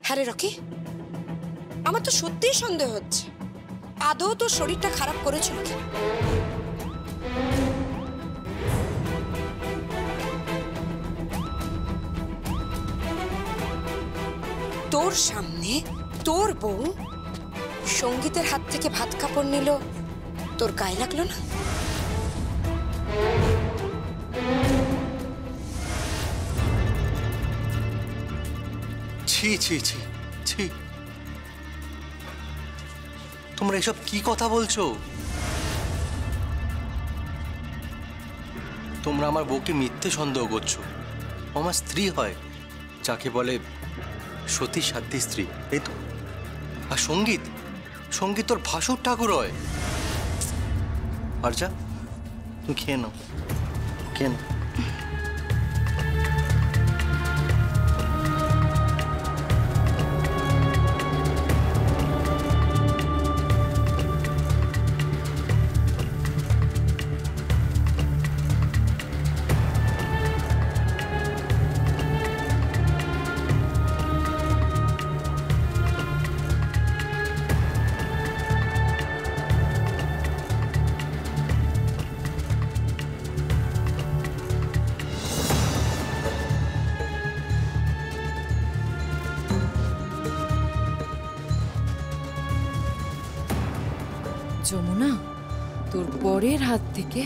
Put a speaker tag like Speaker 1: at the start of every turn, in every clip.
Speaker 1: হ্যাঁ রে রকি, আমার তো সত্যিই সন্দেহ হচ্ছে আদৌ তোর শরীরটা খারাপ করেছিল কি। তোর সামনে তোর বউ সঙ্গীতের হাত থেকে ভাত কাপড় নিল, তোর গায়ে লাগলো না?
Speaker 2: ছি ছি ছি ছি, তোমরা এসব কি কথা বলছো? তোমরা আমার বউকে মিথ্যে সন্দেহ করছো। আমার স্ত্রী হয়, যাকে বলে সতী সাধ্যী স্ত্রী, এই তো। আর সঙ্গীত, সঙ্গীত তোর ভাসুর ঠাকুর হয়। আর যা, তুমি খেয়ে নাও, খেয়ে নাও।
Speaker 3: যমুনা, তোর বরের হাত থেকে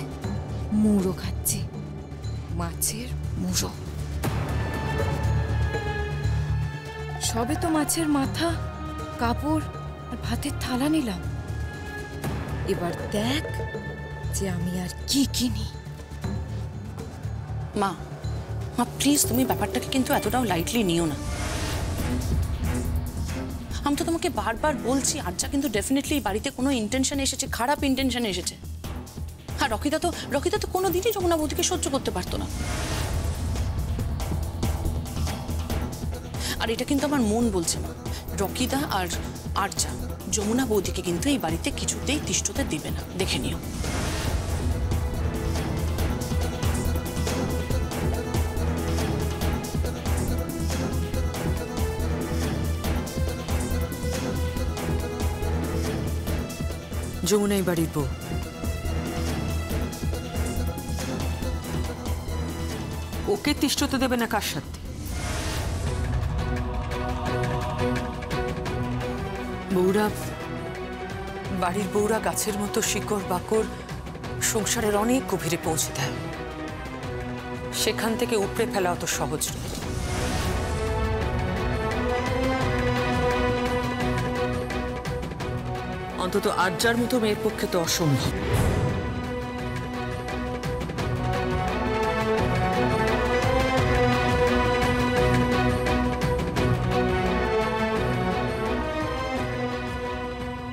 Speaker 3: মুড়ো খাচ্ছি, মাছের মুড়ো। সবে তো মাছের মাথা, কাপড় আর ভাতের থালা নিলাম, এবার দেখ যে আমি আর কি কিনি।
Speaker 4: মা, মা প্লিজ তুমি ব্যাপারটাকে কিন্তু এতটাও লাইটলি নিও না। আমি তো তোমাকে বারবার বলছি আর্যা কিন্তু ডেফিনেটলি বাড়িতে কোনো ইন্টেনশনে এসেছে, খারাপ ইন্টেনশনে এসেছে। আর রকিদা তো কোনোদিনই যমুনা বৌদিকে সহ্য করতে পারতো না। আর এটা কিন্তু আমার মন বলছে মা, রকিদা আর আর্যা যমুনা বৌদিকে কিন্তু এই বাড়িতে কিছুতেই তিষ্ঠতে দেবে না, দেখে নিও।
Speaker 5: যমুনা এই বাড়ির বউ, ওকে তিষ্ঠতে দেবে না কার সাথে? বউরা, বাড়ির বউরা গাছের মতো শিকড় বাকড় সংসারের অনেক গভীরে পৌঁছে দেয়, সেখান থেকে উপড়ে ফেলা অত সহজ নয়। অন্তত আর্যার মতো মেয়ের পক্ষে তো অসম্ভব।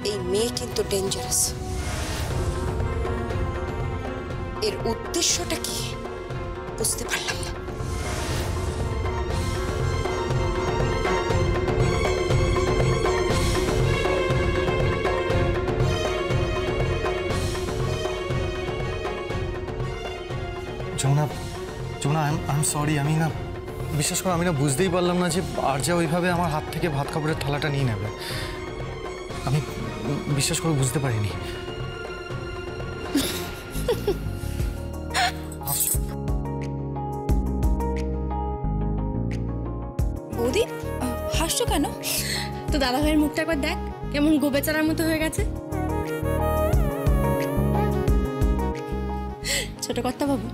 Speaker 1: এই মেয়ে কিন্তু ডেঞ্জারাস। এর উদ্দেশ্যটা কি বুঝতে পারলাম না।
Speaker 6: Jamuna, I am sorry. আমি না, বিশ্বাস করো, আমি না বুঝতেই পারলাম না যে আর্যা ওইভাবে আমার হাত থেকে ভাত কাপড়ের থালাটা নিয়ে নেবে। আমি বিশ্বাস করে বুঝতে পারিনি।
Speaker 7: বৌদি, হাসছো কেন? তো দাদা ভাইয়ের মুখটা একবার দেখ, কেমন গোবেচারার মতো হয়ে গেছে। ছোট কর্তা বাবু,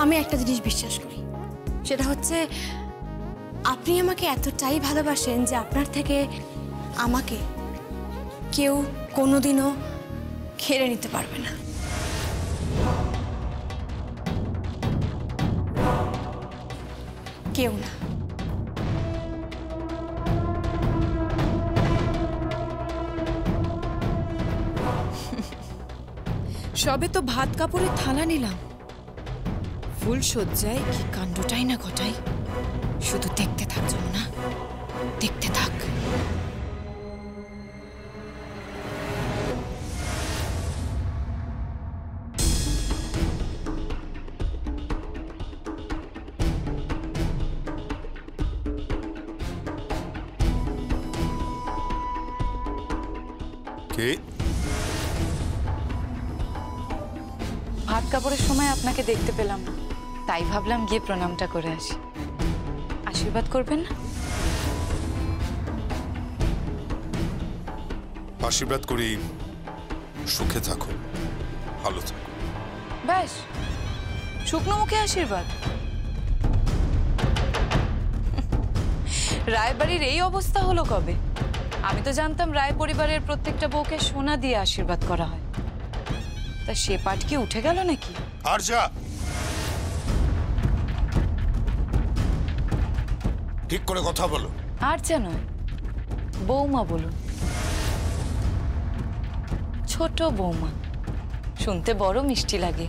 Speaker 7: আমি একটা জিনিস বিশ্বাস করি, সেটা হচ্ছে আপনি আমাকে এতটাই ভালোবাসেন যে আপনার থেকে আমাকে কেউ কোনোদিনও কেড়ে নিতে পারবে না। কেউ না।
Speaker 3: সবে তো ভাত কাপড়ের থালা নিলাম, ফুল সজ্জায় কি কাণ্ডটাই না ঘটাই। শুধু দেখতে থাক যমুনা, দেখতে থাক।
Speaker 8: কে?
Speaker 3: ভাত কাপড়ের সময় আপনাকে দেখতে পেলাম না, তাই ভাবলাম গিয়ে প্রণামটা করে আসি। আশীর্বাদ করবেন না?
Speaker 8: আশীর্বাদ করি, সুখে থাকো, ভালো থাকো।
Speaker 3: ব্যাস, শুকনো মুখে আশীর্বাদ? রায়বাড়ির এই অবস্থা হলো কবে? আমি তো জানতাম রায় পরিবারের প্রত্যেকটা বউকে সোনা দিয়ে আশীর্বাদ করা হয়। তা সে পাঠ কি উঠে গেল নাকি?
Speaker 8: আর যা, ঠিক করে কথা বলো।
Speaker 3: আর যেন বৌমা বলুন, ছোট বৌমা শুনতে বড় মিষ্টি লাগে।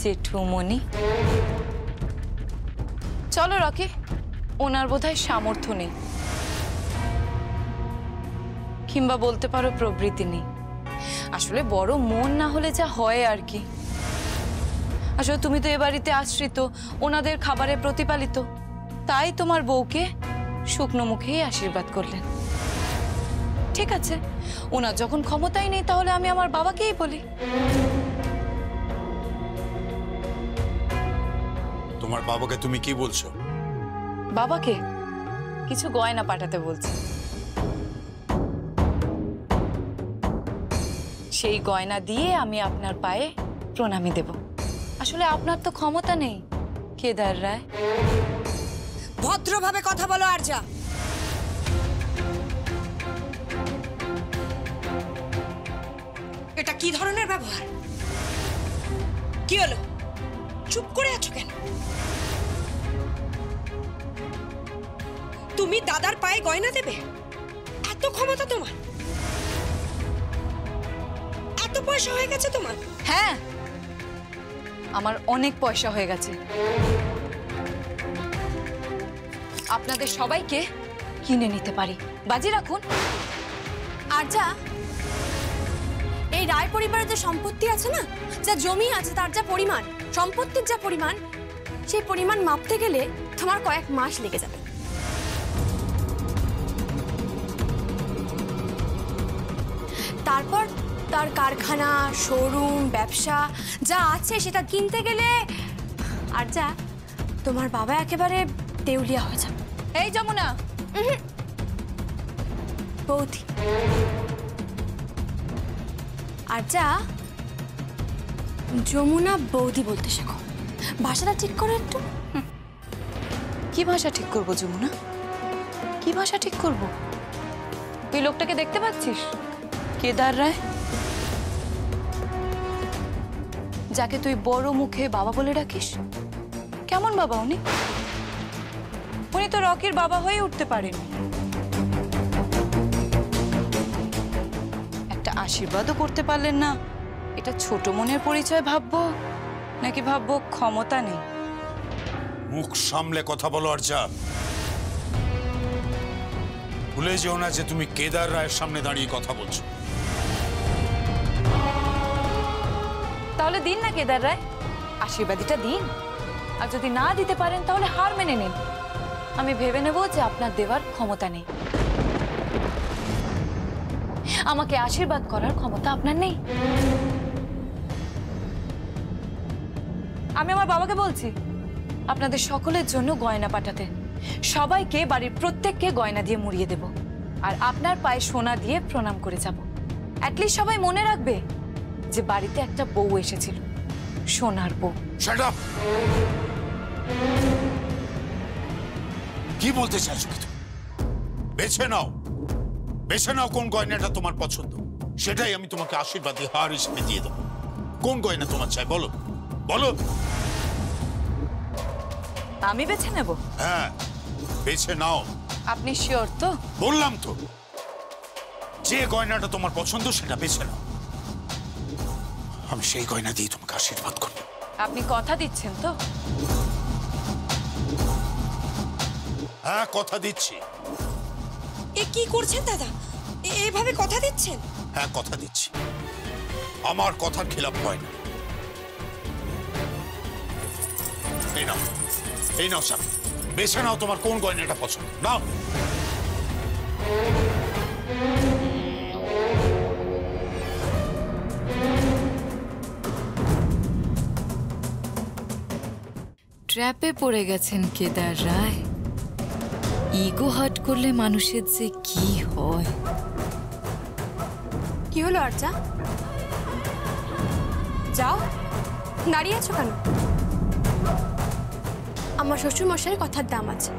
Speaker 3: জেঠুমণি। চলো রকি, ওনার বোধহয় সামর্থ্য নেই, কিংবা বলতে পারো প্রবৃত্তি নেই। আসলে বড় মন না হলে যা হয় আর কি। আসলে তুমি তো এ বাড়িতে আশ্রিত, ওনাদের খাবারে প্রতিপালিত, তাই তোমার বউকে শুকনো মুখেই আশীর্বাদ করলেন। ঠিক আছে, ওনার যখন ক্ষমতাই নেই তাহলে আমি আমার বাবাকেই বলি।
Speaker 8: তোমার বাবাকে তুমি কি বলছো?
Speaker 3: বাবাকে কিছু গয়না পাঠাতে বলছি। সেই গয়না দিয়ে আমি আপনার পায়ে প্রণামী দেব। আসলে আপনার তো ক্ষমতা নেই কেদার রায়।
Speaker 1: ভদ্রভাবে কথা বলো আরজা। এটা কি ধরনের ব্যবহার? কি হলো, চুপ করে আছো কেন? তুমি দাদার পায়ে গয়না দেবে? এত ক্ষমতা তোমার? এত পয়সা হয়ে গেছে তোমার?
Speaker 3: হ্যাঁ, আমার অনেক পয়সা হয়ে গেছে। আপনাদের সবাইকে কিনে নিতে পারি। বাজি রাখুন।
Speaker 7: আরজা, এই রায় পরিবারের যে সম্পত্তি আছে না, যা জমি আছে, তার যা পরিমাণ, সম্পত্তির যা পরিমাণ, সেই পরিমাণ মাপতে গেলে তোমার কয়েক মাস লেগে যাবে। তারপর তার কারখানা, শোরুম, ব্যবসা যা আছে সেটা কিনতে গেলে আরজা তোমার বাবা একেবারে দেউলিয়া হয়ে যাবে।
Speaker 3: এই যমুনা,
Speaker 7: বৌদি। আরজা, যমুনা বৌদি বলতে শেখো। ভাষাটা ঠিক করো একটু।
Speaker 3: কি ভাষা ঠিক করবো যমুনা? কি ভাষা ঠিক করবো? তুই লোকটাকে দেখতে পাচ্ছিস? কেদার রায়, যাকে তুই বড় মুখে বাবা বলে ডাকিস। কেমন বাবা উনি? উনি তো রকির বাবা হয়ে উঠতে পারেন। একটা আশীর্বাদও করতে পারলেন না। এটা ছোট মনের পরিচয় ভাববো, নাকি ভাববো ক্ষমতা নেই?
Speaker 8: মুখ সামলে কথা বলো আরজা। ভুলে যেও না যে তুমি কেদার রায়ের সামনে দাঁড়িয়ে কথা বলছো।
Speaker 3: তাহলে দিন না কেদার রায়, আশীর্বাদীটা দিন। আর যদি না দিতে পারেন তাহলে হার মেনে নিন। আমি ভেবে নেব যে আপনার দেওয়ার ক্ষমতা নেই। আমাকে আশীর্বাদ করার ক্ষমতা আপনার নেই। আমি আমার বাবাকে বলছি আপনাদের সকলের জন্য গয়না পাঠাতে। সবাইকে, বাড়ির প্রত্যেককে গয়না দিয়ে মুড়িয়ে দেব। আর আপনার পায়ে সোনা দিয়ে প্রণাম করে যাব। অ্যাটলিস্ট সবাই মনে রাখবে যে বাড়িতে একটা বউ এসেছিল, সোনার বউ।
Speaker 8: Shut up! কি বলতে চাইছো কি তুমি? বেছে নাও, বেছে নাও কোন গয়নাটা তোমার পছন্দ। সেটাই আমি তোমাকে আশীর্বাদী হার হিসেবে দিয়ে দেবো। কোন গয়না তোমার চাই বলো, বলো।
Speaker 3: আমি বেছে নেব?
Speaker 8: হ্যাঁ, বেছে নাও।
Speaker 3: আপনি শিওর তো?
Speaker 8: বললাম তো, যে গয়নাটা তোমার পছন্দ সেটা বেছে নাও। আমি সেই গয়না দিয়ে তোমাকে আশীর্বাদ করব।
Speaker 3: আপনি কথা দিচ্ছেন তো?
Speaker 8: হ্যাঁ, কথা দিচ্ছি।
Speaker 1: এ কি করছেন দাদা? এভাবে কথা দিচ্ছেন?
Speaker 8: হ্যাঁ, কথা দিচ্ছি। আমার কথার খেলাপ হয় না। এই নাও, এই নাও স্যার, বেছে নাও তোমার কোন গয়নাটা পছন্দ। নাও।
Speaker 3: ট্র্যাপে পড়ে গেছেন কেদার রায়। ইগো হার্ট করলে মানুষের যে কি হয়।
Speaker 7: কি হলো আর্যা? যাও, দাঁড়িয়ে আছো কেন? আমার শ্বশুর মশাইয়ের কথার দাম আছে,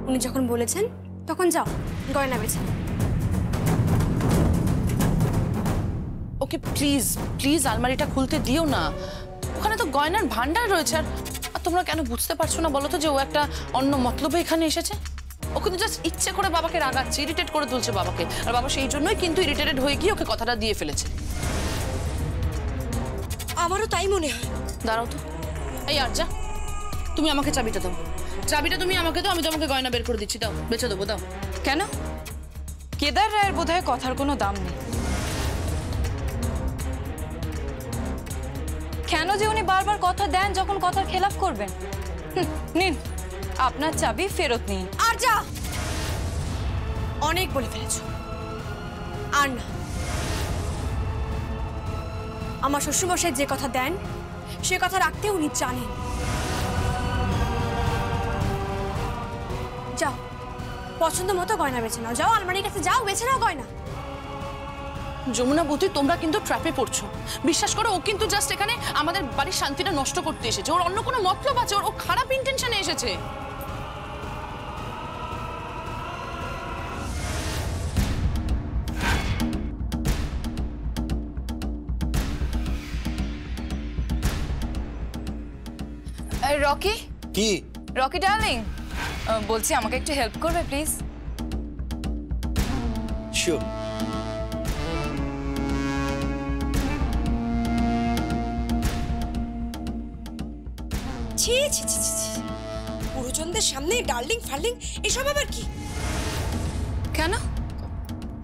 Speaker 7: উনি যখন বলেছেন তখন যাও গয়না বেছে।
Speaker 4: ওকে প্লিজ প্লিজ আলমারিটা খুলতে দিও না, ওখানে তো গয়নার ভান্ডার রয়েছে। আর তোমরা কেন বুঝতে পারছো না বলো তো যে ও একটা অন্য মতলবে এখানে এসেছে? ও কিন্তু জাস্ট ইচ্ছে করে বাবাকে রাগাচ্ছে, ইরিটেট করে তুলছে বাবাকে, আর বাবা সেই জন্যই কিন্তু ইরিটেটেড হয়ে গিয়ে ওকে কথাটা দিয়ে ফেলেছে।
Speaker 1: আমারও তাই মনে হয়।
Speaker 4: দাঁড়াও তো, এই আর্যা তুমি আমাকে চাবিটা দাও, চাবিটা তুমি আমাকে দাও, আমি তোমাকে গয়না বের করে দিচ্ছি, দাও বেচে দেবো, দাও।
Speaker 3: কেন? কেদার রায়ের বোধহয় কথার কোনো দাম নেই। কেন যে উনি বারবার কথা দেন যখন কথার খেলাফ করবেন? নিন আপনার চাবি ফেরত নিন।
Speaker 7: আর্যা, অনেক বলে ফেলেছো, আর না। আমার শ্বশুরমশাই যে কথা দেন সে কথা রাখতে উনি জানেন। যাও, পছন্দ মতো গয়না বেছে নাও, যাও আলমারির কাছে যাও, বেছে নাও গয়না।
Speaker 4: যমুনা বৌদি, তোমরা কিন্তু ট্র্যাপে পড়ছো। বিশ্বাস করো, ও কিন্তু জাস্ট এখানে আমাদের বাড়ির শান্তিটা নষ্ট করতে এসেছে। ওর অন্য কোনো মতলব আছে, ও খারাপ ইন্টেনশনে এসেছে।
Speaker 3: রকি,
Speaker 2: কি?
Speaker 3: রকি ডার্লিং, বলছি আমাকে একটু হেল্প করবে প্লিজ?
Speaker 2: শিওর।
Speaker 1: ছি ছি ছি ছি ছি। গুরুজনদের সামনে ডার্লিং ফার্লিং এসব আবার কি?
Speaker 3: কেন?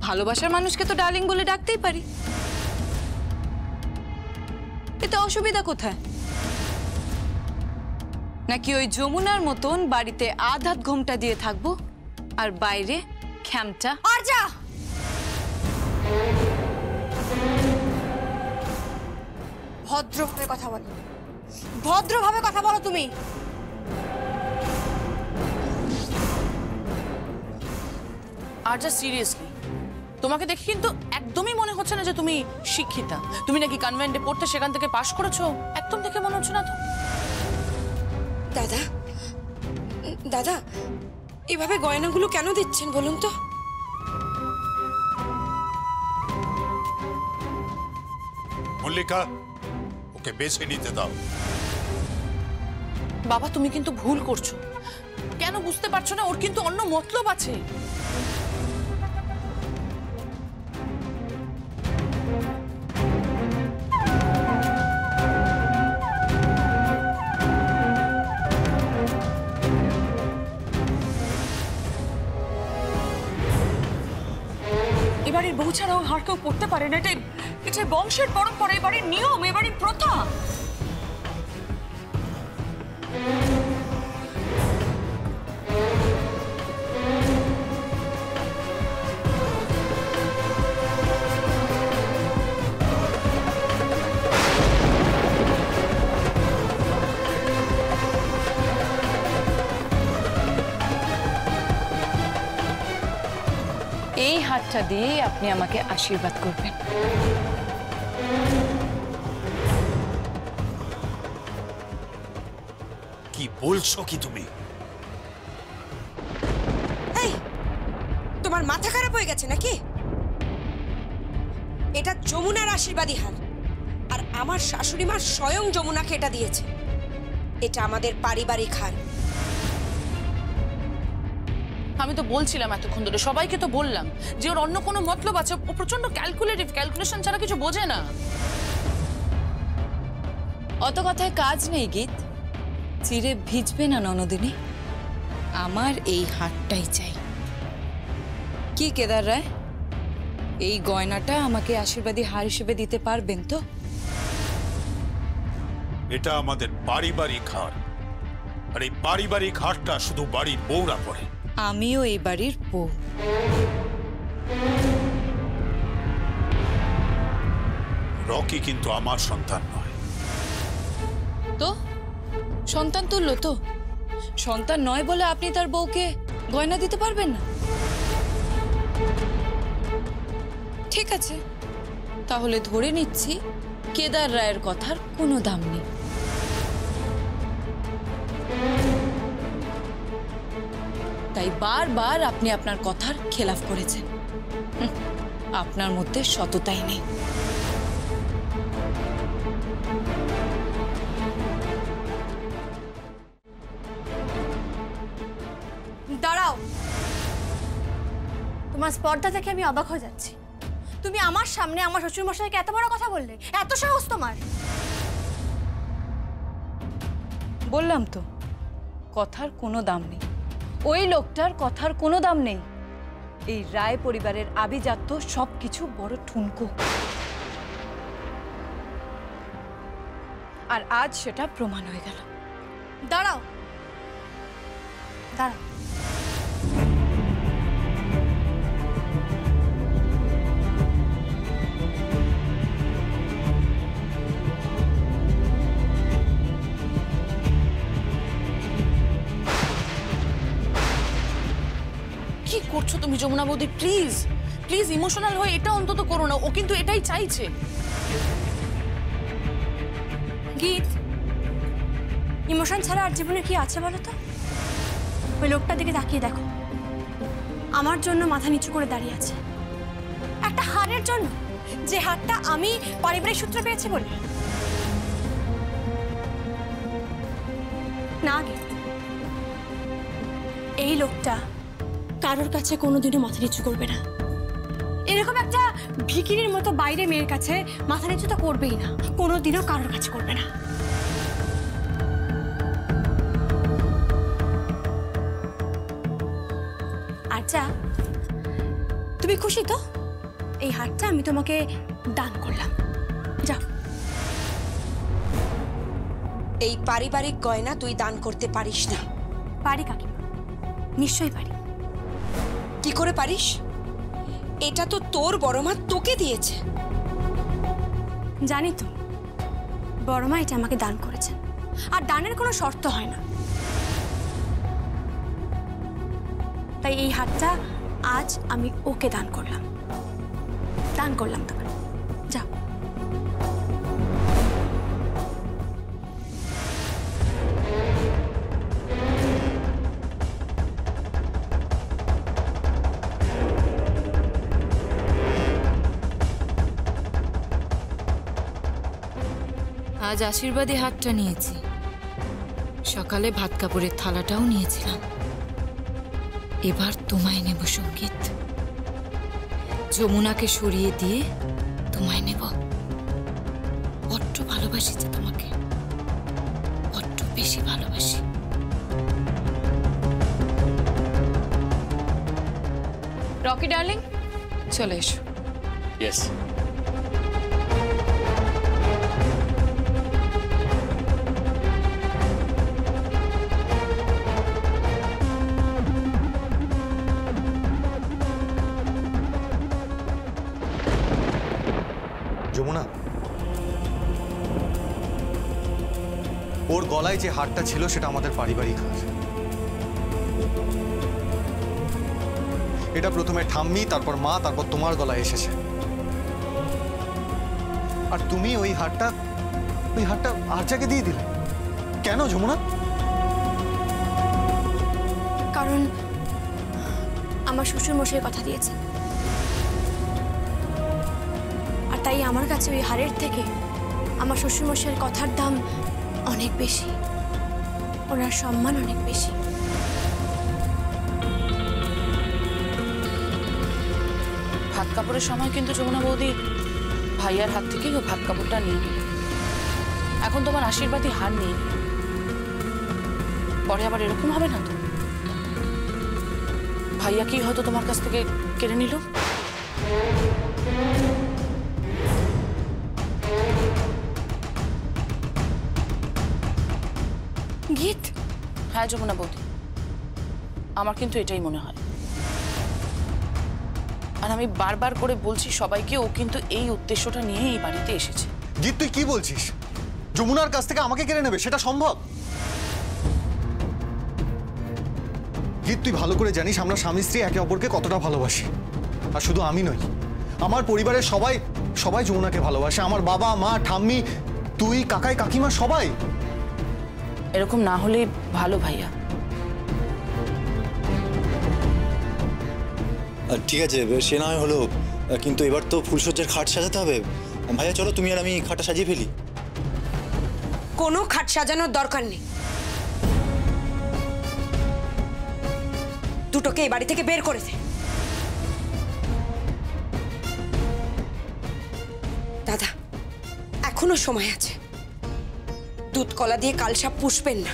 Speaker 3: ভালোবাসার মানুষকে তো ডার্লিং বলে ডাকতেই পারি, এতে অসুবিধা কোথায়? নাকি ওই যমুনার মতন বাড়িতে আধাত ঘোমটা দিয়ে থাকবো আর বাইরে খ্যামটা?
Speaker 7: আর্যা, ভদ্রভাবে কথা বলো, ভদ্রভাবে কথা বলো তুমি।
Speaker 4: আর যা সিরিয়াসলি, তোমাকে দেখে কিন্তু একদমই মনে হচ্ছে না যে তুমি শিক্ষিতা। তুমি নাকি কনভেন্টে পড়তে, সেখান থেকে পাশ করেছো, একদম দেখে মনে হচ্ছে না তো।
Speaker 1: দাদা, দাদা, এভাবে গয়নাগুলো কেন দিচ্ছেন বলুন তো?
Speaker 8: মল্লিকা, ওকে বেছে নিতে দাও।
Speaker 4: বাবা, তুমি কিন্তু ভুল করছো। কেন বুঝতে পারছো না? ওর কিন্তু অন্য মতলব আছে।
Speaker 5: এবারের বউ ছাড়াও আর কেউ পড়তে পারে না, এটা বংশের পরম্পরা, এবারের নিয়ম, এবারের প্রথা।
Speaker 3: এই হাতটা দিয়ে আপনি আমাকে আশীর্বাদ করবেন।
Speaker 8: কি বলছো কি তুমি?
Speaker 1: এই, তোমার মাথা খারাপ হয়ে গেছে নাকি? এটা যমুনার আশীর্বাদী হার, আর আমার শাশুড়ি মা স্বয়ং যমুনাকে এটা দিয়েছে। এটা আমাদের পারিবারিক হার।
Speaker 4: আমি তো বলছিলাম এতক্ষণ ধরে, সবাইকে তো বললাম যে ওর অন্য কোনো মতলব আছে। ও প্রচন্ড ক্যালকুলেটিভ, ক্যালকুলেশন ছাড়া কিছু বোঝে না।
Speaker 3: অত কথায় কাজ নেই গীত, চিরে ভিজবে না ননদিনী। আমার এই হারটাই চাই। কি কেদার রায়, এই গয়নাটা আমাকে আশীর্বাদী হার হিসেবে দিতে পারবেন তো?
Speaker 8: এটা আমাদের পারিবারিক হার, আর এই পারিবারিক হারটা শুধু বাড়ির বউরা পরে।
Speaker 3: আমিও এই বাড়ির বউ।
Speaker 8: রকি কিন্তু আমার সন্তান নয়।
Speaker 3: তো সন্তান তুললো তো? সন্তান নয় বলে আপনি তার বউকে গয়না দিতে পারবেন না? ঠিক আছে, তাহলে ধরে নিচ্ছি কেদার রায়ের কথার কোনো দাম নেই। তাই বারবার আপনি আপনার কথার খেলাফ করেছেন। আপনার মধ্যে সততাই নেই।
Speaker 7: দাঁড়াও, তোমার স্পর্ধা থেকে আমি অবাক হয়ে যাচ্ছি। তুমি আমার সামনে আমার শ্বশুর মশাইকে এত বড় কথা বললে, এত সাহস তোমার?
Speaker 3: বললাম তো, কথার কোনো দাম নেই। ওই লোকটার কথার কোনো দাম নেই। এই রায় পরিবারের আভিজাত্য সবকিছু বড় ঠুনকো, আর আজ সেটা প্রমাণ হয়ে গেল।
Speaker 7: দাঁড়াও দাঁড়াও,
Speaker 4: কি করছো তুমি যমুনা বৌদি? প্লিজ প্লিজ ইমোশনাল হয়ে এটা অন্তত করো না। ও কিন্তু এটাই চাইছে।
Speaker 7: গীত, ইমোশন ছাড়া আর জীবনে কি আছে বলো তো? ওই লোকটার দিকে তাকিয়ে দেখো, আমার জন্য মাথা নিচু করে দাঁড়িয়ে আছে। একটা হারের জন্য, যে হারটা আমি পারিবারিক সূত্রে পেয়েছি বলে। না গীত, এই লোকটা কারোর কাছে কোনোদিনও মাথা নিচু করবে না। এরকম একটা ভিখিরির মতো বাইরে মেয়ের কাছে মাথা নিচু তো করবেই না, কোনোদিনও কারোর কাছে করবে না। আচ্ছা, তুমি খুশি তো? এই হারটা আমি তোমাকে দান করলাম, যাও।
Speaker 1: এই পারিবারিক গয়না তুই দান করতে পারিস না।
Speaker 7: পারি কাকিমা, নিশ্চয়ই পারি।
Speaker 1: কি করে পারিস? এটা তো তোর বড় মা তোকে দিয়েছে।
Speaker 7: জানি তো, বড় মা এটা আমাকে দান করেছেন, আর দানের কোনো শর্ত হয় না। তাই এই হাতটা আজ আমি ওকে দান করলাম তোমার, যাও।
Speaker 3: আজ আশীর্বাদী হাতটা নিয়েছি, সকালে ভাত কাপড়ের থালাটাও নিয়েছিলাম। এবার তোমায় নেব সঙ্গীত। যমুনাকে সরিয়ে দিয়ে তোমায় নেব। বড্ড ভালোবাসি যে তোমাকে, বড্ড বেশি ভালোবাসি। রকি ডার্লিং, চলে এসো।
Speaker 2: ইয়েস।
Speaker 6: যমুনা, ওর গলায় যে হারটা ছিল সেটা আমাদের পারিবারিক হার। এটা প্রথমে ঠাম্মি, তারপর মা, তারপর তোমার গলায় এসেছে। আর তুমি ওই হারটা আরজাকে দিয়ে দিলে কেন যমুনা?
Speaker 7: কারণ আমার শ্বশুর মশাই কথা দিয়েছেন, আর তাই আমার কাছে ওই হারের থেকে আমার শ্বশুর মশাইয়ের কথার দাম অনেক বেশি, ওনার সম্মান অনেক বেশি।
Speaker 4: ভাত কাপড়ের সময় কিন্তু যমুনা বৌদি ভাইয়ার হাত থেকেই ও ভাত কাপড়টা নিয়ে নিল। এখন তোমার আশীর্বাদী হার নেই, পরে আবার এরকম হবে না তো? ভাইয়া কি হয়তো তোমার কাছ থেকে কেড়ে নিল?
Speaker 7: গীত,
Speaker 4: হ্যাঁ যমুনা বৌদি, আমার কিন্তু এটাই মনে হয়। আর আমি বারবার করে বলছি সবাইকে, ও কিন্তু এই উদ্দেশ্যটা নিয়ে এই বাড়িতে এসেছে।
Speaker 6: গীত, তুই কি বলছিস? যমুনার কাছ থেকে আমাকে কেড়ে নেবে, সেটা সম্ভব? গীত, তুই ভালো করে জানিস আমরা স্বামী স্ত্রী একে অপরকে কতটা ভালোবাসি। আর শুধু আমি নই, আমার পরিবারের সবাই সবাই যমুনাকে ভালোবাসে। আমার বাবা মা ঠাম্মি, তুই, কাকাই কাকিমা সবাই।
Speaker 4: এরকম না হলে ভালো ভাইয়া।
Speaker 9: ঠিক আছে, সে না হয় হলো, কিন্তু এবার তো ফুলসজ্জার খাট সাজাতে হবে। ভাইয়া চলো, তুমি আর আমি খাটটা সাজিয়ে ফেলি।
Speaker 1: কোনো খাট সাজানোর দরকার নেই। দুটোকে এই বাড়ি থেকে বের করে দে। দাদা, এখনো সময় আছে। দুধ কলা দিয়ে কালসাপ পুষবেন না।